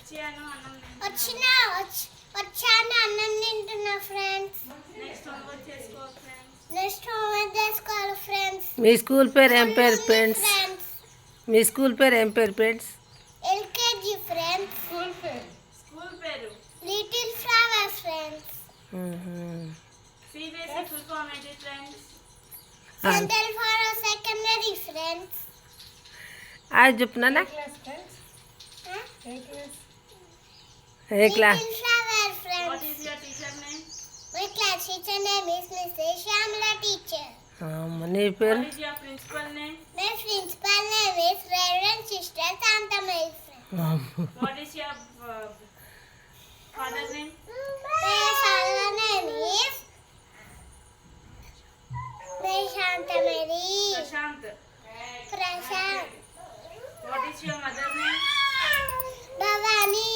వచ్చాను అన్నం తింటున్నా ఫ్రెండ్స్. నెక్స్ట్ హోంవర్క్ చేసుకోవాలి ఫ్రెండ్స్. మీ స్కూల్ పేరు ఏం పేరు ఫ్రెండ్స్? మీ స్కూల్ పేరు ఏం పేరు ఫ్రెండ్స్? LKG friends. స్కూల్ పేరు little flower friends. CBSE full form ఏంటి friends? Central for secondary friends. అది చెప్పు నాన్న. ఏ class? Little flower what friends. Is your teacher name? My class teacher name is Mrs. Shamla teacher. నీ పేరు? What is your principal name? My principal name is Reverend Sister Santa Mary friend. What is your father name? My father name is Santa Mary. Prashant. Prashant. What is your mother name? Bhavani.